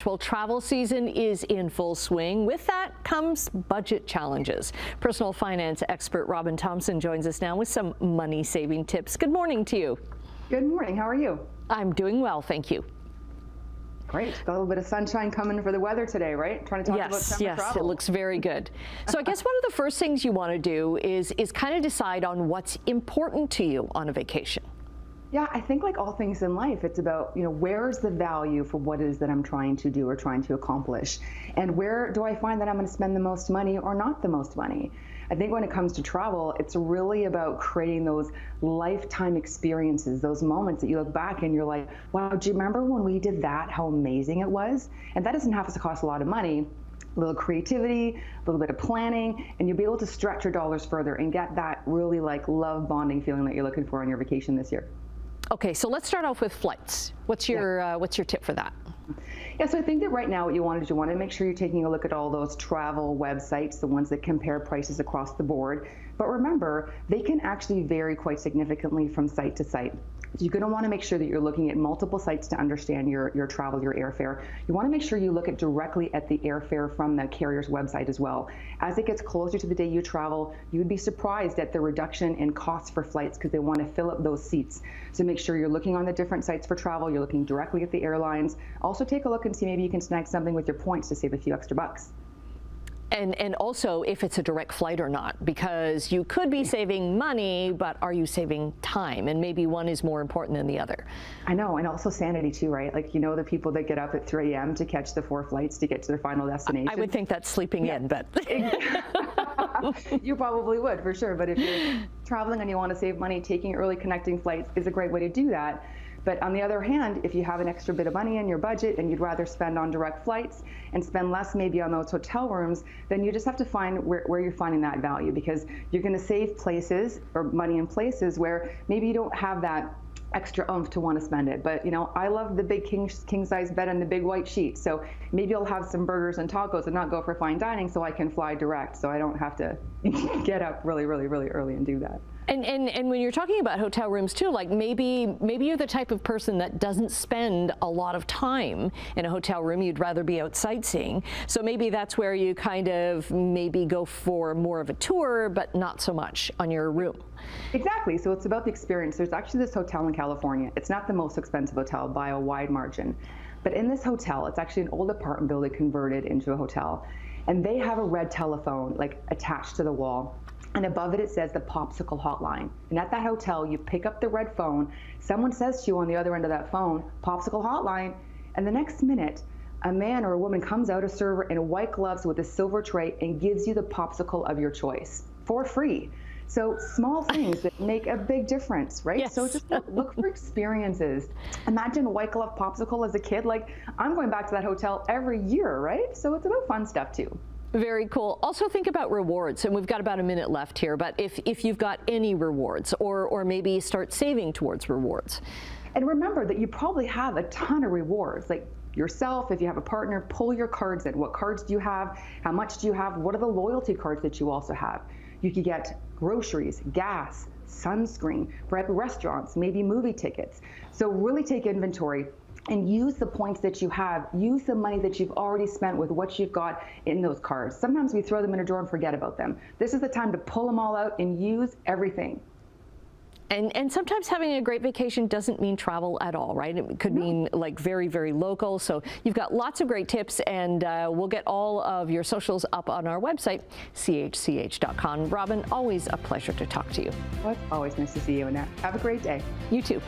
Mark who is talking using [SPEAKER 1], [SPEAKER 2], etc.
[SPEAKER 1] Well, travel season is in full swing. With that comes budget challenges. Personal finance expert Robyn Thompson joins us now with some money-saving tips. Good morning to you.
[SPEAKER 2] Good morning. How are you?
[SPEAKER 1] I'm doing well, thank you.
[SPEAKER 2] Great. Got a little bit of sunshine coming for the weather today, right? Trying to talk about summer travel.
[SPEAKER 1] Yes, it looks very good. So I guess one of the first things you want to do is kind of decide on what's important to you on a vacation.
[SPEAKER 2] Yeah, I think like all things in life, it's about, where's the value for what it is that I'm trying to do or trying to accomplish? And where do I find that I'm going to spend the most money or not the most money? I think when it comes to travel, it's really about creating those lifetime experiences, those moments that you look back and you're like, wow, do you remember when we did that, how amazing it was? And that doesn't have to cost a lot of money. A little creativity, a little bit of planning, and you'll be able to stretch your dollars further and get that really like love bonding feeling that you're looking for on your vacation this year.
[SPEAKER 1] Okay, so let's start off with flights. What's your tip for that?
[SPEAKER 2] Yeah, so I think that right now what you want to do, you want to make sure you're taking a look at all those travel websites, the ones that compare prices across the board. But remember, they can actually vary quite significantly from site to site. So you're going to want to make sure that you're looking at multiple sites to understand your travel, your airfare. You want to make sure you look directly at the airfare from the carrier's website as well. As it gets closer to the day you travel, you would be surprised at the reduction in costs for flights because they want to fill up those seats. So make sure you're looking on the different sites for travel, you're looking directly at the airlines. Also take a look and see maybe you can snag something with your points to save a few extra bucks.
[SPEAKER 1] And also if it's a direct flight or not, because you could be saving money, but are you saving time? And maybe one is more important than the other.
[SPEAKER 2] I know, and also sanity too, right? Like, the people that get up at 3 a.m. to catch the 4 flights to get to their final destination.
[SPEAKER 1] I would think that's sleeping in, but.
[SPEAKER 2] You probably would, for sure. But if you're traveling and you want to save money, taking early connecting flights is a great way to do that. But on the other hand, if you have an extra bit of money in your budget and you'd rather spend on direct flights and spend less maybe on those hotel rooms, then you just have to find where you're finding that value, because you're going to save places or money in places where maybe you don't have that extra oomph to want to spend it. But I love the big king size bed and the big white sheet. So maybe I'll have some burgers and tacos and not go for fine dining so I can fly direct, so I don't have to get up really early and do that.
[SPEAKER 1] And when you're talking about hotel rooms too, like maybe you're the type of person that doesn't spend a lot of time in a hotel room. You'd rather be out sightseeing. So maybe that's where you kind of maybe go for more of a tour, but not so much on your room.
[SPEAKER 2] Exactly. So it's about the experience. There's actually this hotel in California. It's not the most expensive hotel by a wide margin. But in this hotel, it's actually an old apartment building converted into a hotel. And they have a red telephone like attached to the wall. And above it, it says the popsicle hotline. And at that hotel, you pick up the red phone. Someone says to you on the other end of that phone, popsicle hotline. And the next minute, a man or a woman comes out, a server in white gloves with a silver tray, and gives you the popsicle of your choice for free. So small things that make a big difference, right?
[SPEAKER 1] Yes.
[SPEAKER 2] So just look for experiences. Imagine white glove popsicle as a kid. Like, I'm going back to that hotel every year, right? So it's about fun stuff too.
[SPEAKER 1] Very cool. Also think about rewards, and we've got about a minute left here, but if you've got any rewards, or maybe start saving towards rewards.
[SPEAKER 2] And remember that you probably have a ton of rewards, like yourself, if you have a partner, pull your cards in. What cards do you have? How much do you have? What are the loyalty cards that you also have? You could get groceries, gas, sunscreen, restaurants, maybe movie tickets. So really take inventory and use the points that you have. Use the money that you've already spent with what you've got in those cards. Sometimes we throw them in a drawer and forget about them. This is the time to pull them all out and use everything.
[SPEAKER 1] And sometimes having a great vacation doesn't mean travel at all, right? It could mean like very local. So you've got lots of great tips, and we'll get all of your socials up on our website, chch.com. Robyn, always a pleasure to talk to you.
[SPEAKER 2] Well, it's always nice to see you, Annette. Have a great day.
[SPEAKER 1] You too.